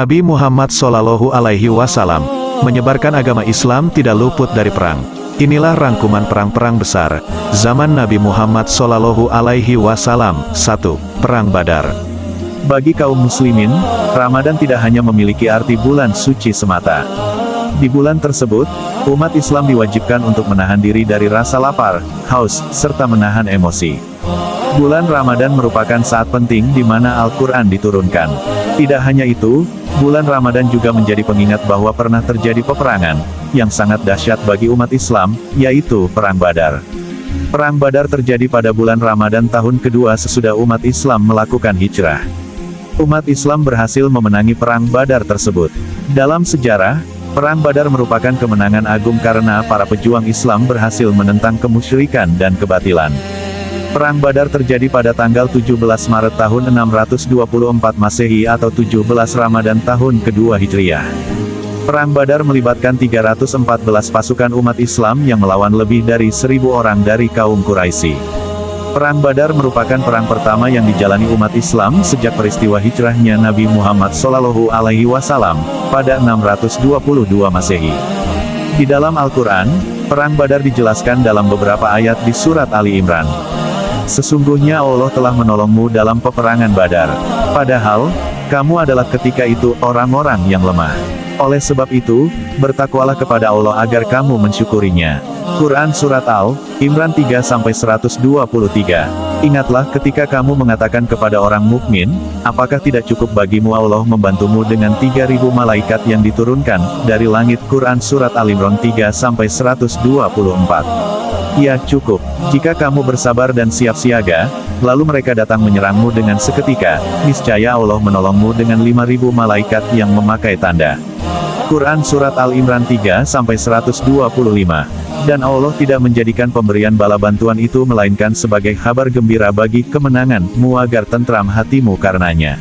Nabi Muhammad Shallallahu Alaihi Wasallam menyebarkan agama Islam tidak luput dari perang. Inilah rangkuman perang-perang besar zaman Nabi Muhammad Shallallahu Alaihi Wasallam. 1. Perang Badar. Bagi kaum muslimin, Ramadan tidak hanya memiliki arti bulan suci semata. Di bulan tersebut, umat Islam diwajibkan untuk menahan diri dari rasa lapar, haus, serta menahan emosi. Bulan Ramadan merupakan saat penting di mana Al-Quran diturunkan. Tidak hanya itu, bulan Ramadan juga menjadi pengingat bahwa pernah terjadi peperangan yang sangat dahsyat bagi umat Islam, yaitu Perang Badar. Perang Badar terjadi pada bulan Ramadan tahun kedua sesudah umat Islam melakukan hijrah. Umat Islam berhasil memenangi Perang Badar tersebut. Dalam sejarah, Perang Badar merupakan kemenangan agung karena para pejuang Islam berhasil menentang kemusyrikan dan kebatilan. Perang Badar terjadi pada tanggal 17 Maret tahun 624 Masehi atau 17 Ramadan tahun kedua Hijriah. Perang Badar melibatkan 314 pasukan umat Islam yang melawan lebih dari 1.000 orang dari kaum Quraisy. Perang Badar merupakan perang pertama yang dijalani umat Islam sejak peristiwa hijrahnya Nabi Muhammad Shallallahu Alaihi Wasallam pada 622 Masehi. Di dalam Al-Quran, Perang Badar dijelaskan dalam beberapa ayat di surat Ali Imran. Sesungguhnya Allah telah menolongmu dalam peperangan Badar. Padahal, kamu adalah ketika itu orang-orang yang lemah. Oleh sebab itu, bertakwalah kepada Allah agar kamu mensyukurinya. Quran Surat Al-Imran 3-123. Ingatlah ketika kamu mengatakan kepada orang mukmin, apakah tidak cukup bagimu Allah membantumu dengan 3.000 malaikat yang diturunkan dari langit. Quran Surat Al-Imran 3-124. Ya cukup, jika kamu bersabar dan siap siaga, lalu mereka datang menyerangmu dengan seketika, niscaya Allah menolongmu dengan 5.000 malaikat yang memakai tanda. Quran Surat Al-Imran 3-125. Dan Allah tidak menjadikan pemberian bala bantuan itu melainkan sebagai kabar gembira bagi kemenanganmu agar tentram hatimu karenanya.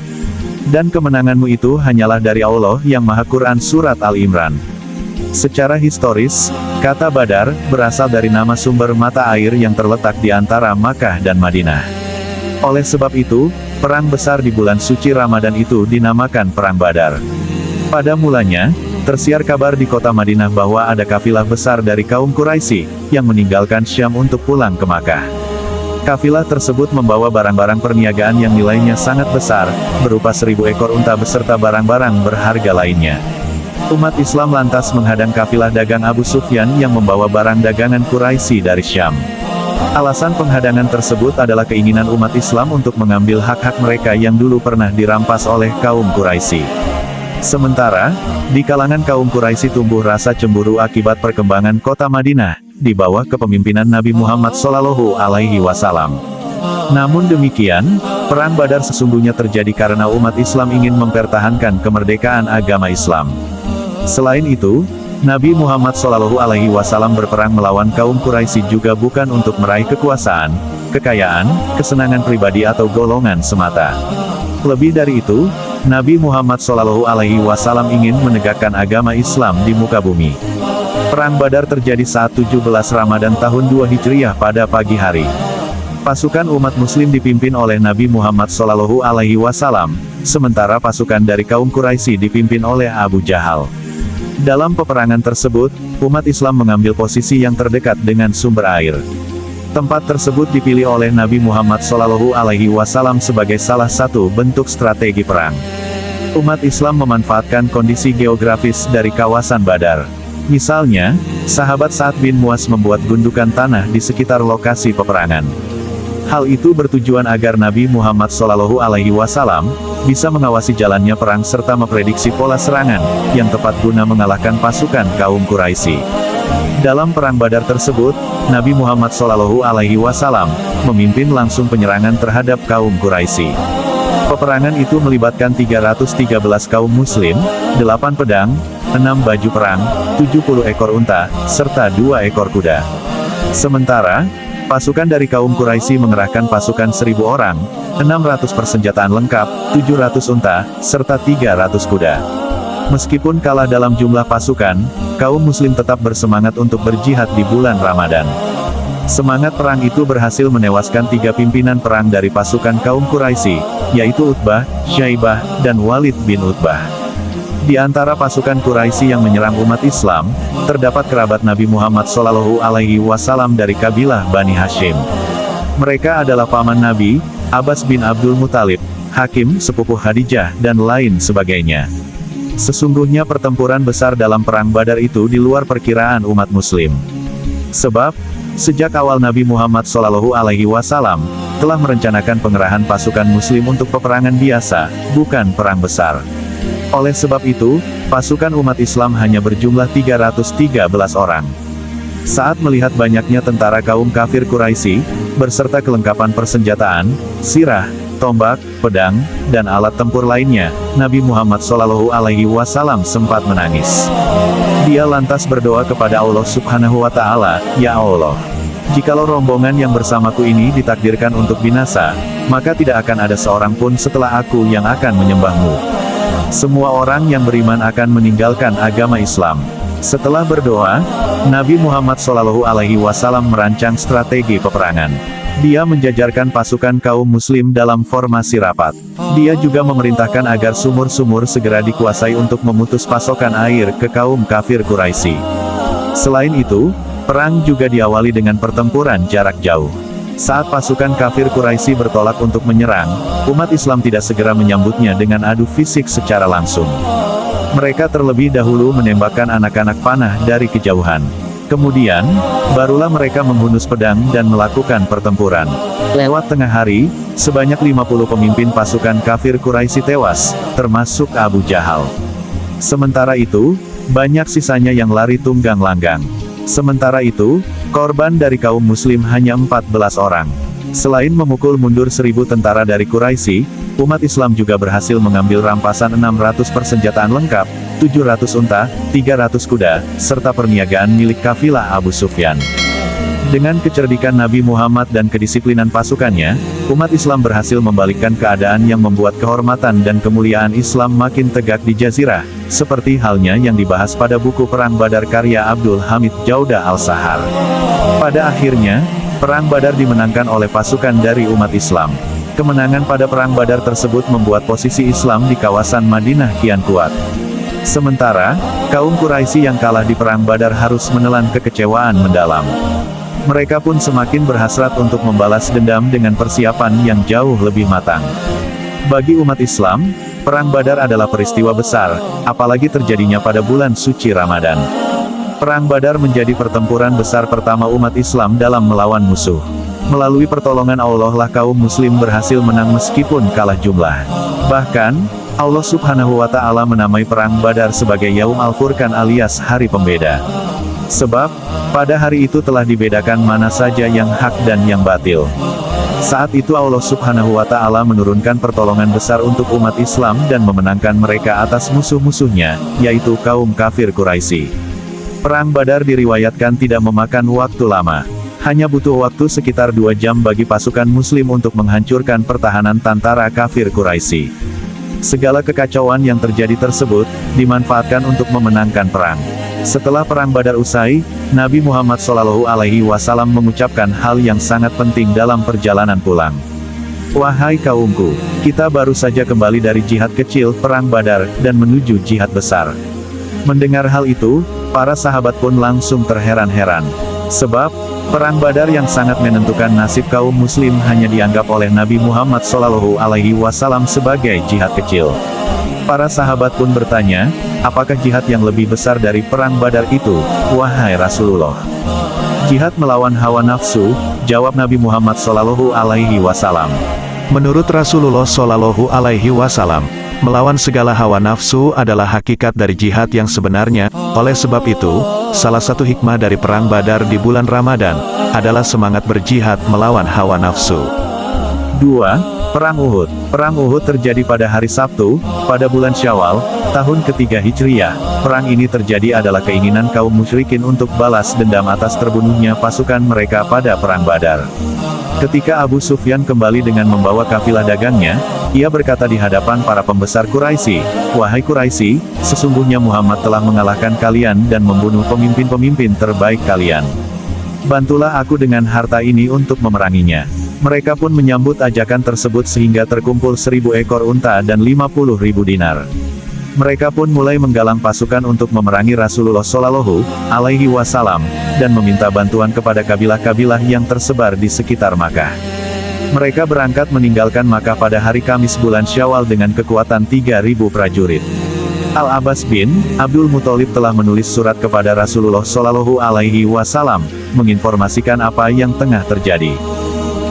Dan kemenanganmu itu hanyalah dari Allah yang Maha. Quran Surat Al-Imran. Secara historis, kata Badar berasal dari nama sumber mata air yang terletak di antara Makkah dan Madinah. Oleh sebab itu, perang besar di bulan suci Ramadan itu dinamakan Perang Badar. Pada mulanya, tersiar kabar di kota Madinah bahwa ada kafilah besar dari kaum Quraisy yang meninggalkan Syam untuk pulang ke Makkah. Kafilah tersebut membawa barang-barang perniagaan yang nilainya sangat besar, berupa 1.000 ekor unta beserta barang-barang berharga lainnya. Umat Islam lantas menghadang kafilah dagang Abu Sufyan yang membawa barang dagangan Quraisy dari Syam. Alasan penghadangan tersebut adalah keinginan umat Islam untuk mengambil hak-hak mereka yang dulu pernah dirampas oleh kaum Quraisy. Sementara, di kalangan kaum Quraisy tumbuh rasa cemburu akibat perkembangan kota Madinah, di bawah kepemimpinan Nabi Muhammad Shallallahu Alaihi Wasallam. Namun demikian, Perang Badar sesungguhnya terjadi karena umat Islam ingin mempertahankan kemerdekaan agama Islam. Selain itu, Nabi Muhammad Shallallahu Alaihi Wasallam berperang melawan kaum Quraisy juga bukan untuk meraih kekuasaan, kekayaan, kesenangan pribadi atau golongan semata. Lebih dari itu, Nabi Muhammad Shallallahu Alaihi Wasallam ingin menegakkan agama Islam di muka bumi. Perang Badar terjadi saat 17 Ramadan tahun 2 Hijriah pada pagi hari. Pasukan umat Muslim dipimpin oleh Nabi Muhammad Shallallahu Alaihi Wasallam, sementara pasukan dari kaum Quraisy dipimpin oleh Abu Jahal. Dalam peperangan tersebut, umat Islam mengambil posisi yang terdekat dengan sumber air. Tempat tersebut dipilih oleh Nabi Muhammad Shallallahu Alaihi Wasallam sebagai salah satu bentuk strategi perang. Umat Islam memanfaatkan kondisi geografis dari kawasan Badar. Misalnya, sahabat Sa'ad bin Mu'adz membuat gundukan tanah di sekitar lokasi peperangan. Hal itu bertujuan agar Nabi Muhammad Shallallahu Alaihi Wasallam bisa mengawasi jalannya perang serta memprediksi pola serangan yang tepat guna mengalahkan pasukan kaum Quraisy. Dalam perang Badar tersebut, Nabi Muhammad Shallallahu Alaihi Wasallam memimpin langsung penyerangan terhadap kaum Quraisy. Peperangan itu melibatkan 313 kaum Muslim, 8 pedang, 6 baju perang, 70 ekor unta, serta 2 ekor kuda. Sementara, pasukan dari kaum Quraisy mengerahkan pasukan 1.000 orang, 600 persenjataan lengkap, 700 unta, serta 300 kuda. Meskipun kalah dalam jumlah pasukan, kaum muslim tetap bersemangat untuk berjihad di bulan Ramadan. Semangat perang itu berhasil menewaskan 3 pimpinan perang dari pasukan kaum Quraisy, yaitu Utbah, Syaibah, dan Walid bin Utbah. Di antara pasukan Quraisy yang menyerang umat Islam, terdapat kerabat Nabi Muhammad SAW dari kabilah Bani Hashim. Mereka adalah paman Nabi, Abbas bin Abdul Muthalib, Hakim, sepupu Khadijah, dan lain sebagainya. Sesungguhnya pertempuran besar dalam perang Badar itu di luar perkiraan umat muslim. Sebab, sejak awal Nabi Muhammad SAW telah merencanakan pengerahan pasukan muslim untuk peperangan biasa, bukan perang besar. Oleh sebab itu, pasukan umat Islam hanya berjumlah 313 orang. Saat melihat banyaknya tentara kaum kafir Quraisy, berserta kelengkapan persenjataan, sirah, tombak, pedang, dan alat tempur lainnya, Nabi Muhammad SAW sempat menangis. Dia lantas berdoa kepada Allah Subhanahu wa Ta'ala, "Ya Allah, jikalau rombongan yang bersamaku ini ditakdirkan untuk binasa, maka tidak akan ada seorang pun setelah aku yang akan menyembahmu. Semua orang yang beriman akan meninggalkan agama Islam." Setelah berdoa, Nabi Muhammad SAW merancang strategi peperangan. Dia menjajarkan pasukan kaum muslim dalam formasi rapat. Dia juga memerintahkan agar sumur-sumur segera dikuasai untuk memutus pasokan air ke kaum kafir Quraisy. Selain itu, perang juga diawali dengan pertempuran jarak jauh. Saat pasukan kafir Quraisy bertolak untuk menyerang, umat Islam tidak segera menyambutnya dengan adu fisik secara langsung. Mereka terlebih dahulu menembakkan anak-anak panah dari kejauhan. Kemudian, barulah mereka menghunus pedang dan melakukan pertempuran. Lewat tengah hari, sebanyak 50 pemimpin pasukan kafir Quraisy tewas, termasuk Abu Jahal. Sementara itu, banyak sisanya yang lari tunggang langgang. Sementara itu, korban dari kaum muslim hanya 14 orang. Selain memukul mundur 1000 tentara dari Quraisy, umat Islam juga berhasil mengambil rampasan 600 persenjataan lengkap, 700 unta, 300 kuda, serta perniagaan milik kafilah Abu Sufyan. Dengan kecerdikan Nabi Muhammad dan kedisiplinan pasukannya, umat Islam berhasil membalikkan keadaan yang membuat kehormatan dan kemuliaan Islam makin tegak di Jazirah, seperti halnya yang dibahas pada buku Perang Badar karya Abdul Hamid Jauda Al-Sahar. Pada akhirnya, Perang Badar dimenangkan oleh pasukan dari umat Islam. Kemenangan pada Perang Badar tersebut membuat posisi Islam di kawasan Madinah kian kuat. Sementara, kaum Quraisy yang kalah di Perang Badar harus menelan kekecewaan mendalam. Mereka pun semakin berhasrat untuk membalas dendam dengan persiapan yang jauh lebih matang. Bagi umat Islam, Perang Badar adalah peristiwa besar, apalagi terjadinya pada bulan suci Ramadan. Perang Badar menjadi pertempuran besar pertama umat Islam dalam melawan musuh. Melalui pertolongan Allah lah kaum muslim berhasil menang meskipun kalah jumlah. Bahkan, Allah Subhanahu wa Ta'ala menamai Perang Badar sebagai Yaum Al-Furqan alias Hari Pembeda. Sebab, pada hari itu telah dibedakan mana saja yang hak dan yang batil. Saat itu Allah Subhanahu wa Ta'ala menurunkan pertolongan besar untuk umat Islam dan memenangkan mereka atas musuh-musuhnya, yaitu kaum kafir Quraisy. Perang Badar diriwayatkan tidak memakan waktu lama. Hanya butuh waktu sekitar 2 jam bagi pasukan muslim untuk menghancurkan pertahanan tentara kafir Quraisy. Segala kekacauan yang terjadi tersebut, dimanfaatkan untuk memenangkan perang. Setelah Perang Badar usai, Nabi Muhammad SAW mengucapkan hal yang sangat penting dalam perjalanan pulang. "Wahai kaumku, kita baru saja kembali dari jihad kecil, Perang Badar, dan menuju jihad besar." Mendengar hal itu, para sahabat pun langsung terheran-heran. Sebab, Perang Badar yang sangat menentukan nasib kaum muslim hanya dianggap oleh Nabi Muhammad SAW sebagai jihad kecil. Para sahabat pun bertanya, apakah jihad yang lebih besar dari Perang Badar itu, wahai Rasulullah? Jihad melawan hawa nafsu, jawab Nabi Muhammad SAW. Menurut Rasulullah SAW, melawan segala hawa nafsu adalah hakikat dari jihad yang sebenarnya. Oleh sebab itu, salah satu hikmah dari Perang Badar di bulan Ramadan adalah semangat berjihad melawan hawa nafsu. 2. Perang Uhud. Perang Uhud terjadi pada hari Sabtu, pada bulan Syawal, tahun ketiga Hijriyah. Perang ini terjadi adalah keinginan kaum musyrikin untuk balas dendam atas terbunuhnya pasukan mereka pada Perang Badar. Ketika Abu Sufyan kembali dengan membawa kafilah dagangnya, ia berkata di hadapan para pembesar Quraisy, "Wahai Quraisy, sesungguhnya Muhammad telah mengalahkan kalian dan membunuh pemimpin-pemimpin terbaik kalian. Bantulah aku dengan harta ini untuk memeranginya." Mereka pun menyambut ajakan tersebut sehingga terkumpul 1000 ekor unta dan 50.000 dinar. Mereka pun mulai menggalang pasukan untuk memerangi Rasulullah Shallallahu Alaihi Wasallam, dan meminta bantuan kepada kabilah-kabilah yang tersebar di sekitar Makkah. Mereka berangkat meninggalkan Makkah pada hari Kamis bulan Syawal dengan kekuatan 3.000 prajurit. Al-Abbas bin Abdul Muthalib telah menulis surat kepada Rasulullah Shallallahu Alaihi Wasallam, menginformasikan apa yang tengah terjadi.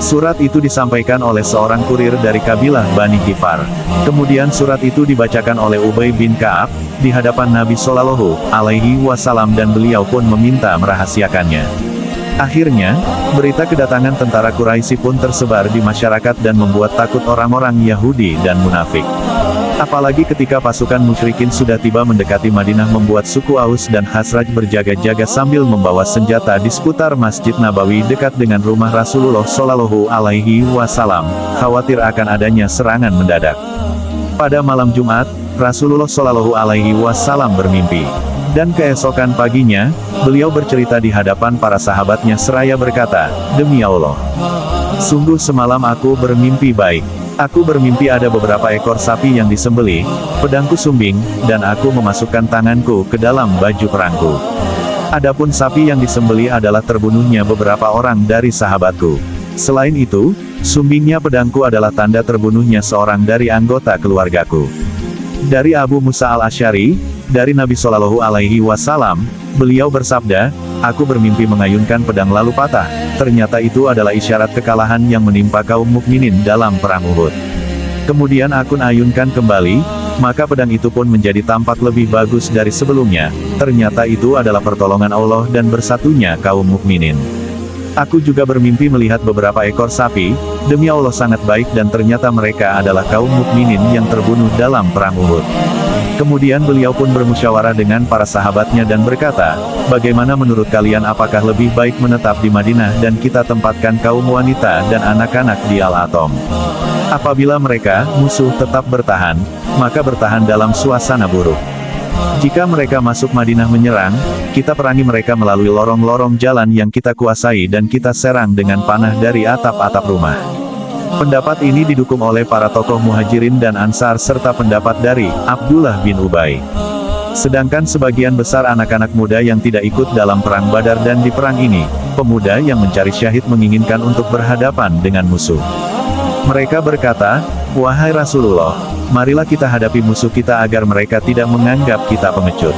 Surat itu disampaikan oleh seorang kurir dari kabilah Bani Ghifar. Kemudian surat itu dibacakan oleh Ubay bin Ka'ab, di hadapan Nabi Shallallahu Alaihi Wasallam, dan beliau pun meminta merahasiakannya. Akhirnya, berita kedatangan tentara Quraisy pun tersebar di masyarakat dan membuat takut orang-orang Yahudi dan munafik. Apalagi ketika pasukan musyrikin sudah tiba mendekati Madinah, membuat suku Aus dan Khazraj berjaga-jaga sambil membawa senjata di seputar Masjid Nabawi dekat dengan rumah Rasulullah Shallallahu Alaihi Wasallam, khawatir akan adanya serangan mendadak. Pada malam Jumat, Rasulullah Shallallahu Alaihi Wasallam bermimpi. Dan keesokan paginya, beliau bercerita di hadapan para sahabatnya seraya berkata, "Demi Allah, sungguh semalam aku bermimpi baik. Aku bermimpi ada beberapa ekor sapi yang disembelih, pedangku sumbing, dan aku memasukkan tanganku ke dalam baju perangku. Adapun sapi yang disembelih adalah terbunuhnya beberapa orang dari sahabatku. Selain itu, sumbingnya pedangku adalah tanda terbunuhnya seorang dari anggota keluargaku." Dari Abu Musa al-Asy'ari, dari Nabi Shallallahu Alaihi Wasallam, beliau bersabda, "Aku bermimpi mengayunkan pedang lalu patah. Ternyata itu adalah isyarat kekalahan yang menimpa kaum mukminin dalam perang Uhud. Kemudian aku ayunkan kembali, maka pedang itu pun menjadi tampak lebih bagus dari sebelumnya. Ternyata itu adalah pertolongan Allah dan bersatunya kaum mukminin. Aku juga bermimpi melihat beberapa ekor sapi, demi Allah sangat baik, dan ternyata mereka adalah kaum mukminin yang terbunuh dalam perang Uhud." Kemudian beliau pun bermusyawarah dengan para sahabatnya dan berkata, "Bagaimana menurut kalian, apakah lebih baik menetap di Madinah dan kita tempatkan kaum wanita dan anak-anak di Al-Atom? Apabila mereka, musuh, tetap bertahan, maka bertahan dalam suasana buruk. Jika mereka masuk Madinah menyerang, kita perangi mereka melalui lorong-lorong jalan yang kita kuasai dan kita serang dengan panah dari atap-atap rumah." Pendapat ini didukung oleh para tokoh Muhajirin dan Ansar serta pendapat dari Abdullah bin Ubay. Sedangkan sebagian besar anak-anak muda yang tidak ikut dalam perang Badar, dan di perang ini, pemuda yang mencari syahid menginginkan untuk berhadapan dengan musuh. Mereka berkata, "Wahai Rasulullah, marilah kita hadapi musuh kita agar mereka tidak menganggap kita pengecut."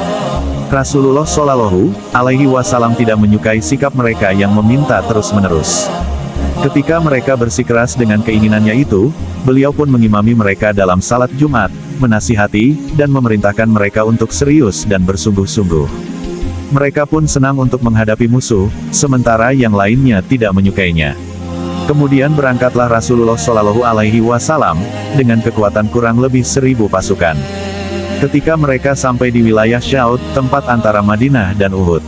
Rasulullah Shallallahu Alaihi Wasallam tidak menyukai sikap mereka yang meminta terus-menerus. Ketika mereka bersikeras dengan keinginannya itu, beliau pun mengimami mereka dalam salat Jumat, menasihati, dan memerintahkan mereka untuk serius dan bersungguh-sungguh. Mereka pun senang untuk menghadapi musuh, sementara yang lainnya tidak menyukainya. Kemudian berangkatlah Rasulullah Shallallahu Alaihi Wasallam, dengan kekuatan kurang lebih 1000 pasukan. Ketika mereka sampai di wilayah Syaud, tempat antara Madinah dan Uhud,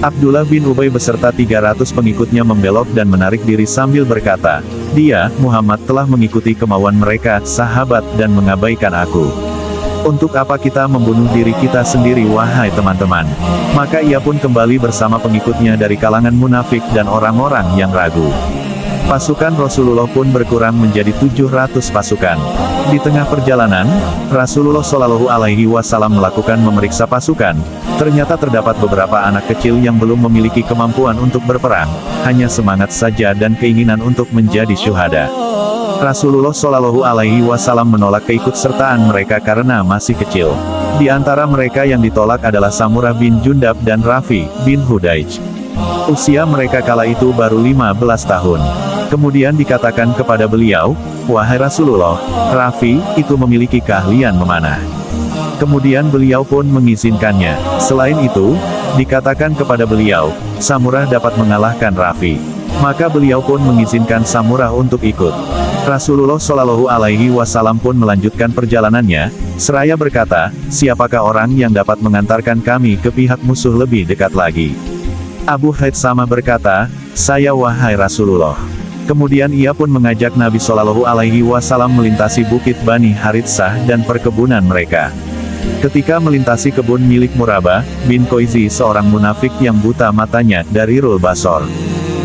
Abdullah bin Ubay beserta 300 pengikutnya membelok dan menarik diri sambil berkata, "Dia, Muhammad, telah mengikuti kemauan mereka, sahabat, dan mengabaikan aku. Untuk apa kita membunuh diri kita sendiri, wahai teman-teman?" Maka ia pun kembali bersama pengikutnya dari kalangan munafik dan orang-orang yang ragu. Pasukan Rasulullah pun berkurang menjadi 700 pasukan. Di tengah perjalanan, Rasulullah Shallallahu Alaihi Wasallam melakukan memeriksa pasukan. Ternyata terdapat beberapa anak kecil yang belum memiliki kemampuan untuk berperang, hanya semangat saja dan keinginan untuk menjadi syuhada. Rasulullah Shallallahu Alaihi Wasallam menolak keikutsertaan mereka karena masih kecil. Di antara mereka yang ditolak adalah Samurah bin Jundab dan Rafi bin Hudaij. Usia mereka kala itu baru 15 tahun. Kemudian dikatakan kepada beliau, "Wahai Rasulullah, Rafi itu memiliki keahlian memanah." Kemudian beliau pun mengizinkannya. Selain itu, dikatakan kepada beliau, Samurah dapat mengalahkan Rafi. Maka beliau pun mengizinkan Samurah untuk ikut. Rasulullah Shallallahu Alaihi Wasallam pun melanjutkan perjalanannya, seraya berkata, siapakah orang yang dapat mengantarkan kami ke pihak musuh lebih dekat lagi? Abu Haitsamah berkata, saya wahai Rasulullah. Kemudian ia pun mengajak Nabi Shallallahu Alaihi Wasallam melintasi bukit Bani Haritsah dan perkebunan mereka. Ketika melintasi kebun milik Murabah bin Koizi, seorang munafik yang buta matanya, dari Rul Basor.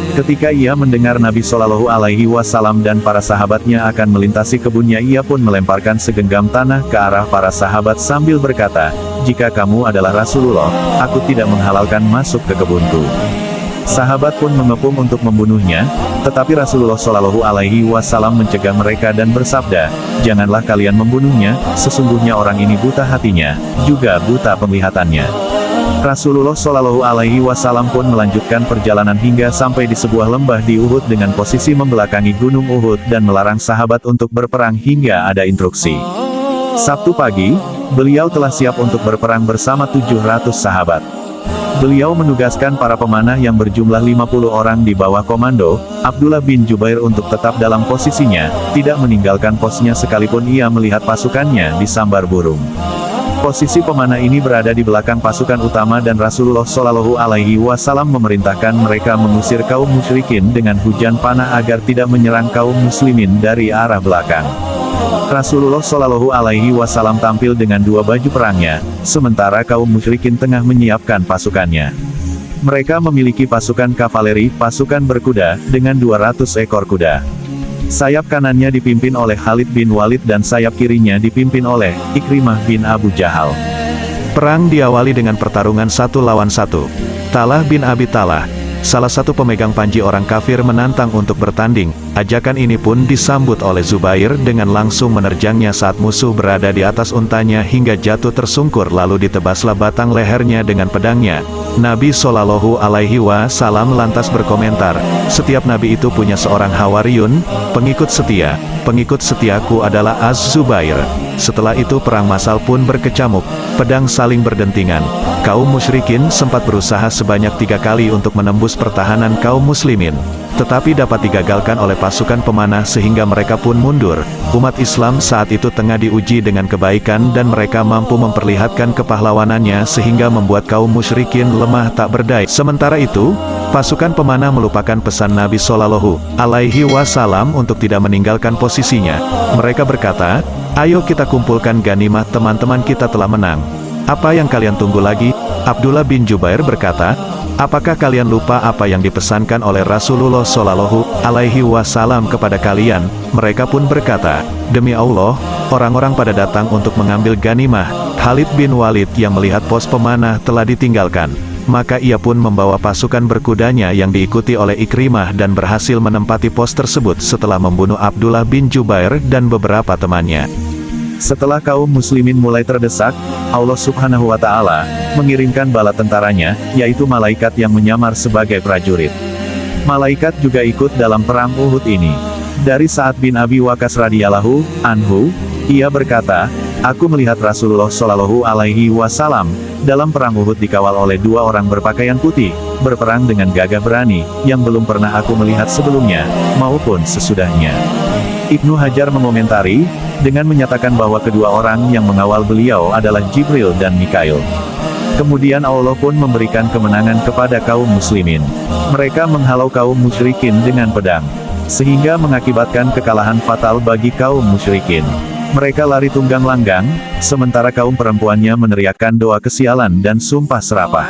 Ketika ia mendengar Nabi Shallallahu Alaihi Wasallam dan para sahabatnya akan melintasi kebunnya, ia pun melemparkan segenggam tanah ke arah para sahabat sambil berkata, jika kamu adalah Rasulullah, aku tidak menghalalkan masuk ke kebunku. Sahabat pun mengepung untuk membunuhnya, tetapi Rasulullah Shallallahu Alaihi Wasallam mencegah mereka dan bersabda, janganlah kalian membunuhnya, sesungguhnya orang ini buta hatinya, juga buta penglihatannya. Rasulullah Shallallahu Alaihi Wasallam pun melanjutkan perjalanan hingga sampai di sebuah lembah di Uhud dengan posisi membelakangi gunung Uhud dan melarang sahabat untuk berperang hingga ada instruksi. Sabtu pagi, beliau telah siap untuk berperang bersama 700 sahabat. Beliau menugaskan para pemanah yang berjumlah 50 orang di bawah komando Abdullah bin Jubair untuk tetap dalam posisinya, tidak meninggalkan posnya sekalipun ia melihat pasukannya disambar burung. Posisi pemanah ini berada di belakang pasukan utama dan Rasulullah Shallallahu Alaihi Wasallam memerintahkan mereka mengusir kaum musyrikin dengan hujan panah agar tidak menyerang kaum muslimin dari arah belakang. Rasulullah Shallallahu Alaihi Wasallam tampil dengan dua baju perangnya, sementara kaum musyrikin tengah menyiapkan pasukannya. Mereka memiliki pasukan kavaleri, pasukan berkuda, dengan 200 ekor kuda. Sayap kanannya dipimpin oleh Khalid bin Walid dan sayap kirinya dipimpin oleh Ikrimah bin Abu Jahal. Perang diawali dengan pertarungan 1 lawan 1. Talah bin Abi Talah, salah satu pemegang panji orang kafir, menantang untuk bertanding. Ajakan ini pun disambut oleh Zubair dengan langsung menerjangnya saat musuh berada di atas untanya hingga jatuh tersungkur, lalu ditebaslah batang lehernya dengan pedangnya. Nabi Shallallahu Alaihi Wasallam lantas berkomentar, setiap nabi itu punya seorang hawariyun, pengikut setia. Pengikut setiaku adalah Az-Zubair. Setelah itu perang massal pun berkecamuk, pedang saling berdentingan. Kaum musyrikin sempat berusaha sebanyak 3 kali untuk menembus pertahanan kaum muslimin, tetapi dapat digagalkan oleh pasukan pemanah sehingga mereka pun mundur. Umat Islam saat itu tengah diuji dengan kebaikan dan mereka mampu memperlihatkan kepahlawanannya sehingga membuat kaum musyrikin lemah tak berdaya. Sementara itu, pasukan pemanah melupakan pesan Nabi Shallallahu Alaihi Wasallam untuk tidak meninggalkan posisinya. Mereka berkata, ayo kita kumpulkan ganimah, teman-teman kita telah menang. Apa yang kalian tunggu lagi? Abdullah bin Jubair berkata, apakah kalian lupa apa yang dipesankan oleh Rasulullah Shallallahu Alaihi Wasallam kepada kalian? Mereka pun berkata, demi Allah, orang-orang pada datang untuk mengambil ganimah. Khalid bin Walid yang melihat pos pemanah telah ditinggalkan, maka ia pun membawa pasukan berkudanya yang diikuti oleh Ikrimah dan berhasil menempati pos tersebut setelah membunuh Abdullah bin Jubair dan beberapa temannya. Setelah kaum muslimin mulai terdesak, Allah Subhanahu wa Ta'ala mengirimkan bala tentaranya, yaitu malaikat yang menyamar sebagai prajurit. Malaikat juga ikut dalam perang Uhud ini. Dari Sa'ad bin Abi Waqqas radhiyallahu anhu, ia berkata, aku melihat Rasulullah Shallallahu Alaihi Wasallam dalam perang Uhud dikawal oleh 2 orang berpakaian putih, berperang dengan gagah berani, yang belum pernah aku melihat sebelumnya, maupun sesudahnya. Ibnu Hajar mengomentari, dengan menyatakan bahwa kedua orang yang mengawal beliau adalah Jibril dan Mikail. Kemudian Allah pun memberikan kemenangan kepada kaum muslimin. Mereka menghalau kaum musyrikin dengan pedang, sehingga mengakibatkan kekalahan fatal bagi kaum musyrikin. Mereka lari tunggang langgang, sementara kaum perempuannya meneriakkan doa kesialan dan sumpah serapah.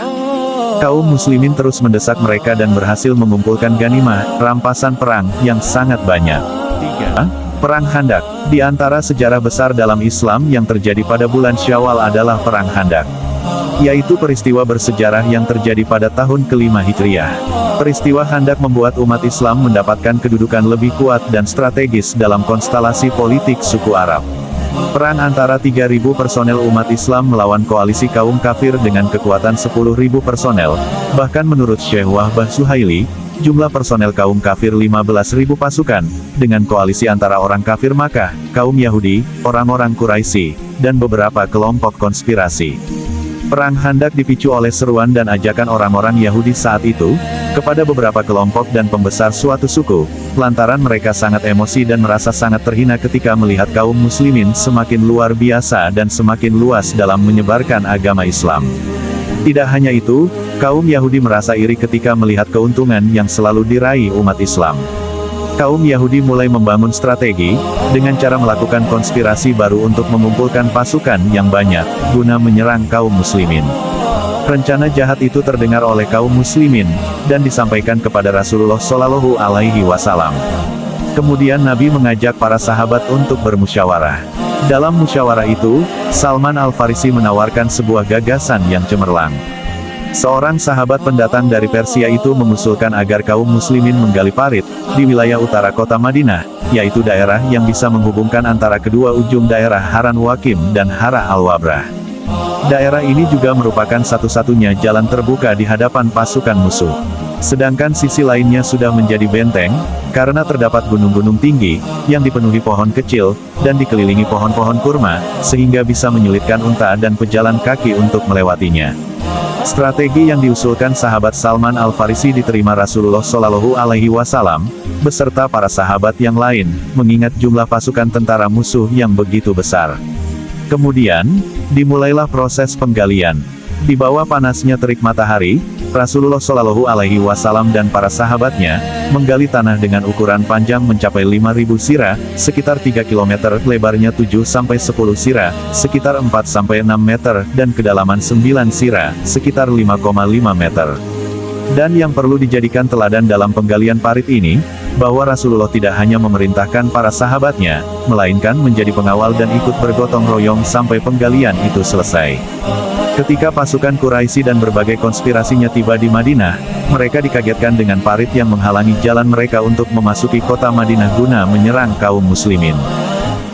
Kaum muslimin terus mendesak mereka dan berhasil mengumpulkan ganimah, rampasan perang, yang sangat banyak. 3. Perang Khandak. Di antara sejarah besar dalam Islam yang terjadi pada bulan Syawal adalah Perang Khandak, yaitu peristiwa bersejarah yang terjadi pada tahun ke-5 Hijriah. Peristiwa Khandak membuat umat Islam mendapatkan kedudukan lebih kuat dan strategis dalam konstelasi politik suku Arab. Perang antara 3.000 personel umat Islam melawan koalisi kaum kafir dengan kekuatan 10.000 personel. Bahkan menurut Syekh Wahbah Suhaili, jumlah personel kaum kafir 15.000 pasukan, dengan koalisi antara orang kafir Makkah, kaum Yahudi, orang-orang Quraisy, dan beberapa kelompok konspirasi. Perang Khandaq dipicu oleh seruan dan ajakan orang-orang Yahudi saat itu, kepada beberapa kelompok dan pembesar suatu suku, lantaran mereka sangat emosi dan merasa sangat terhina ketika melihat kaum muslimin semakin luar biasa dan semakin luas dalam menyebarkan agama Islam. Tidak hanya itu, kaum Yahudi merasa iri ketika melihat keuntungan yang selalu diraih umat Islam. Kaum Yahudi mulai membangun strategi, dengan cara melakukan konspirasi baru untuk mengumpulkan pasukan yang banyak, guna menyerang kaum muslimin. Rencana jahat itu terdengar oleh kaum muslimin, dan disampaikan kepada Rasulullah Shallallahu Alaihi Wasallam. Kemudian Nabi mengajak para sahabat untuk bermusyawarah. Dalam musyawarah itu, Salman Al-Farisi menawarkan sebuah gagasan yang cemerlang. Seorang sahabat pendatang dari Persia itu mengusulkan agar kaum muslimin menggali parit, di wilayah utara kota Madinah, yaitu daerah yang bisa menghubungkan antara kedua ujung daerah Haran Wakim dan Hara Al-Wabrah. Daerah ini juga merupakan satu-satunya jalan terbuka di hadapan pasukan musuh. Sedangkan sisi lainnya sudah menjadi benteng, karena terdapat gunung-gunung tinggi, yang dipenuhi pohon kecil, dan dikelilingi pohon-pohon kurma, sehingga bisa menyulitkan unta dan pejalan kaki untuk melewatinya. Strategi yang diusulkan sahabat Salman Al-Farisi diterima Rasulullah Shallallahu Alaihi Wasallam, beserta para sahabat yang lain, mengingat jumlah pasukan tentara musuh yang begitu besar. Kemudian, dimulailah proses penggalian. Di bawah panasnya terik matahari, Rasulullah Shallallahu Alaihi Wasallam dan para sahabatnya, menggali tanah dengan ukuran panjang mencapai 5.000 sira, sekitar 3 km, lebarnya 7-10 sira, sekitar 4-6 meter, dan kedalaman 9 sira, sekitar 5,5 meter. Dan yang perlu dijadikan teladan dalam penggalian parit ini, bahwa Rasulullah tidak hanya memerintahkan para sahabatnya, melainkan menjadi pengawal dan ikut bergotong royong sampai penggalian itu selesai. Ketika pasukan Quraisy dan berbagai konspirasinya tiba di Madinah, mereka dikagetkan dengan parit yang menghalangi jalan mereka untuk memasuki kota Madinah guna menyerang kaum muslimin.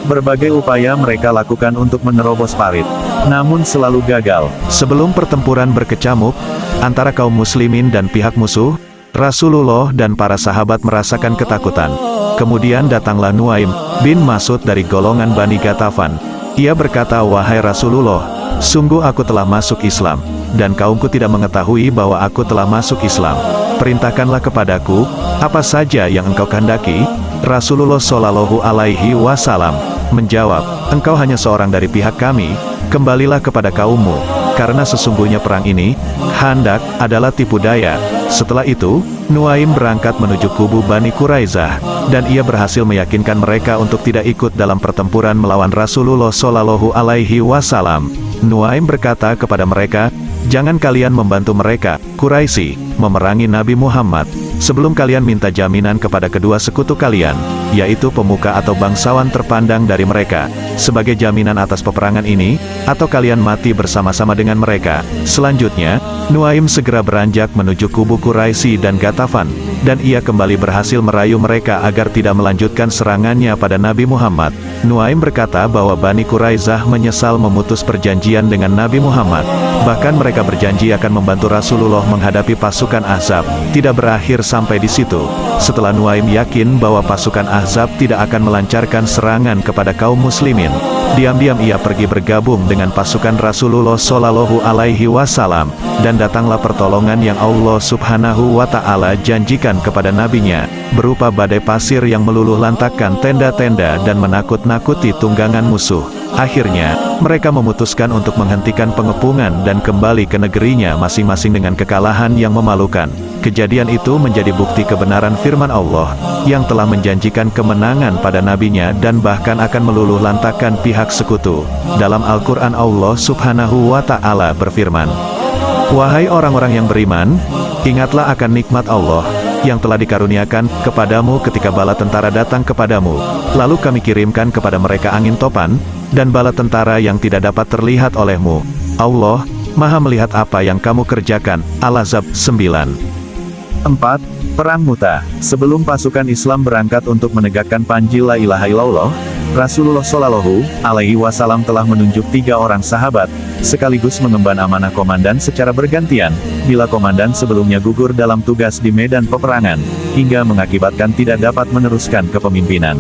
Berbagai upaya mereka lakukan untuk menerobos parit, namun selalu gagal. Sebelum pertempuran berkecamuk antara kaum muslimin dan pihak musuh, Rasulullah dan para sahabat merasakan ketakutan. Kemudian datanglah Nuaim bin Mas'ud dari golongan Bani Ghatafan. Ia berkata, "Wahai Rasulullah, sungguh aku telah masuk Islam, dan kaumku tidak mengetahui bahwa aku telah masuk Islam. Perintahkanlah kepadaku, apa saja yang engkau kehendaki?" Rasulullah Shallallahu Alaihi Wasallam menjawab, "Engkau hanya seorang dari pihak kami, kembalilah kepada kaummu, karena sesungguhnya perang ini, Khandaq, adalah tipu daya." Setelah itu, Nuaim berangkat menuju kubu Bani Quraizah, dan ia berhasil meyakinkan mereka untuk tidak ikut dalam pertempuran melawan Rasulullah Shallallahu Alaihi Wasallam. Nuaim berkata kepada mereka, "Jangan kalian membantu mereka, Quraisy, memerangi Nabi Muhammad, sebelum kalian minta jaminan kepada kedua sekutu kalian, yaitu pemuka atau bangsawan terpandang dari mereka, sebagai jaminan atas peperangan ini, atau kalian mati bersama-sama dengan mereka." Selanjutnya, Nuaim segera beranjak menuju kubu Quraisy dan Ghatafan, dan ia kembali berhasil merayu mereka agar tidak melanjutkan serangannya pada Nabi Muhammad. Nuaim berkata bahwa Bani Quraizah menyesal memutus perjanjian dengan Nabi Muhammad. Bahkan mereka berjanji akan membantu Rasulullah menghadapi pasukan Ahzab. Tidak berakhir sampai di situ. Setelah Nuaim yakin bahwa pasukan Ahzab tidak akan melancarkan serangan kepada kaum muslimin, diam-diam ia pergi bergabung dengan pasukan Rasulullah Shallallahu Alaihi Wasallam, dan datanglah pertolongan yang Allah Subhanahu wa Ta'ala janjikan kepada nabinya, berupa badai pasir yang meluluh lantakkan tenda-tenda dan menakut-nakuti tunggangan musuh. Akhirnya, mereka memutuskan untuk menghentikan pengepungan dan kembali ke negerinya masing-masing dengan kekalahan yang memalukan. Kejadian itu menjadi bukti kebenaran firman Allah, yang telah menjanjikan kemenangan pada nabinya dan bahkan akan meluluh lantakkan pihak sekutu. Dalam Al-Quran Allah Subhanahu wa Ta'ala berfirman, "Wahai orang-orang yang beriman, ingatlah akan nikmat Allah, yang telah dikaruniakan kepadamu ketika bala tentara datang kepadamu. Lalu kami kirimkan kepada mereka angin topan, dan bala tentara yang tidak dapat terlihat olehmu. Allah Maha melihat apa yang kamu kerjakan." Al-Ahzab 9. 4. Perang Mu'tah. Sebelum pasukan Islam berangkat untuk menegakkan Panji La Ilaha Illallah, Rasulullah Shallallahu Alaihi Wasallam telah menunjuk 3 orang sahabat, sekaligus mengemban amanah komandan secara bergantian, bila komandan sebelumnya gugur dalam tugas di medan peperangan, hingga mengakibatkan tidak dapat meneruskan kepemimpinan.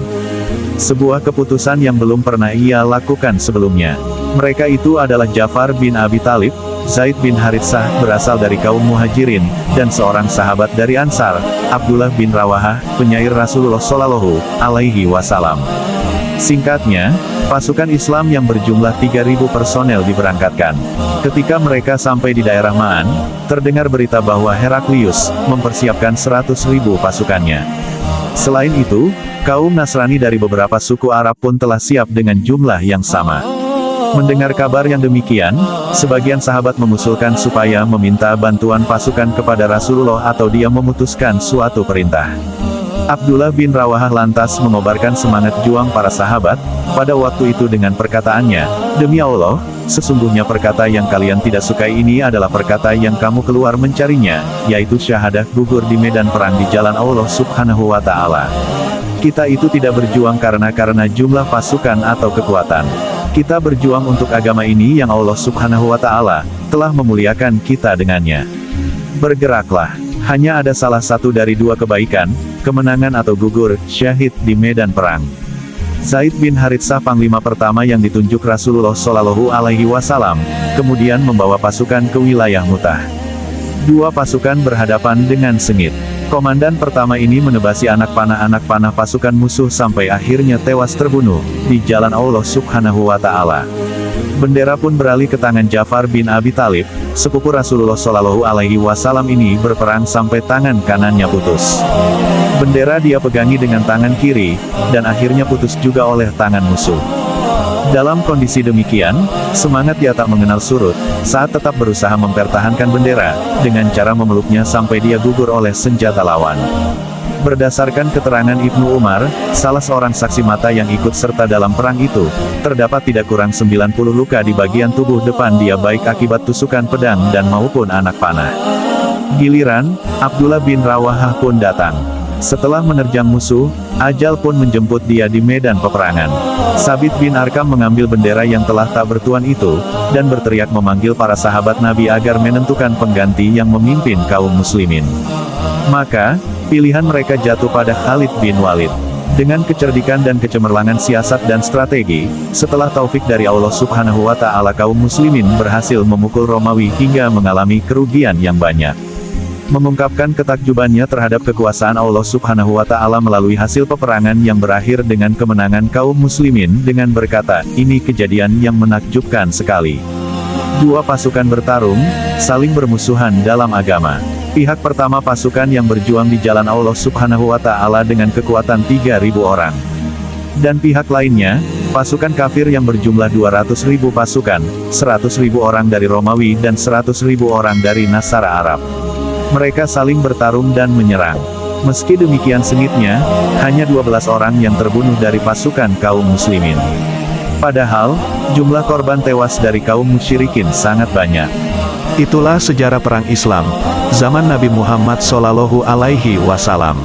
Sebuah keputusan yang belum pernah ia lakukan sebelumnya. Mereka itu adalah Ja'far bin Abi Thalib, Zaid bin Haritsah, berasal dari kaum Muhajirin, dan seorang sahabat dari Ansar, Abdullah bin Rawahah, penyair Rasulullah Shallallahu Alaihi Wasallam. Singkatnya, pasukan Islam yang berjumlah 3.000 personel diberangkatkan. Ketika mereka sampai di daerah Ma'an, terdengar berita bahwa Heraklius mempersiapkan 100.000 pasukannya. Selain itu, kaum Nasrani dari beberapa suku Arab pun telah siap dengan jumlah yang sama. Mendengar kabar yang demikian, sebagian sahabat mengusulkan supaya meminta bantuan pasukan kepada Rasulullah atau dia memutuskan suatu perintah. Abdullah bin Rawahah lantas mengobarkan semangat juang para sahabat, pada waktu itu dengan perkataannya, "Demi Allah, sesungguhnya perkata yang kalian tidak sukai ini adalah perkata yang kamu keluar mencarinya, yaitu syahadah gugur di medan perang di jalan Allah Subhanahu wa Ta'ala. Kita itu tidak berjuang karena jumlah pasukan atau kekuatan. Kita berjuang untuk agama ini yang Allah Subhanahu wa Ta'ala telah memuliakan kita dengannya. Bergeraklah, hanya ada salah satu dari dua kebaikan, kemenangan atau gugur, syahid di medan perang." Zaid bin Haritsah, panglima pertama yang ditunjuk Rasulullah Shallallahu Alaihi Wasallam, kemudian membawa pasukan ke wilayah Mu'tah. Dua pasukan berhadapan dengan sengit. Komandan pertama ini menebasi anak panah pasukan musuh sampai akhirnya tewas terbunuh di jalan Allah Subhanahu wa Ta'ala. Bendera pun beralih ke tangan Ja'far bin Abi Thalib, sepupu Rasulullah Shallallahu Alaihi Wasallam ini berperang sampai tangan kanannya putus. Bendera dia pegangi dengan tangan kiri, dan akhirnya putus juga oleh tangan musuh. Dalam kondisi demikian, semangat dia tak mengenal surut, saat tetap berusaha mempertahankan bendera, dengan cara memeluknya sampai dia gugur oleh senjata lawan. Berdasarkan keterangan Ibnu Umar, salah seorang saksi mata yang ikut serta dalam perang itu, terdapat tidak kurang 90 luka di bagian tubuh depan dia baik akibat tusukan pedang dan maupun anak panah. Giliran, Abdullah bin Rawahah pun datang. Setelah menerjang musuh, ajal pun menjemput dia di medan peperangan. Sabit bin Arkam mengambil bendera yang telah tak bertuan itu, dan berteriak memanggil para sahabat Nabi agar menentukan pengganti yang memimpin kaum muslimin. Maka, pilihan mereka jatuh pada Khalid bin Walid. Dengan kecerdikan dan kecemerlangan siasat dan strategi, setelah taufik dari Allah Subhanahu wa Ta'ala, kaum muslimin berhasil memukul Romawi hingga mengalami kerugian yang banyak. Mengungkapkan ketakjubannya terhadap kekuasaan Allah Subhanahu wa Ta'ala melalui hasil peperangan yang berakhir dengan kemenangan kaum muslimin dengan berkata, "Ini kejadian yang menakjubkan sekali. Dua pasukan bertarung, saling bermusuhan dalam agama. Pihak pertama pasukan yang berjuang di jalan Allah Subhanahu wa Ta'ala dengan kekuatan 3.000 orang. Dan pihak lainnya, pasukan kafir yang berjumlah 200.000 pasukan, 100.000 orang dari Romawi dan 100.000 orang dari Nasara Arab. Mereka saling bertarung dan menyerang. Meski demikian sengitnya, hanya 12 orang yang terbunuh dari pasukan kaum muslimin. Padahal, jumlah korban tewas dari kaum musyrikin sangat banyak." Itulah sejarah perang Islam zaman Nabi Muhammad Shallallahu Alaihi Wasallam.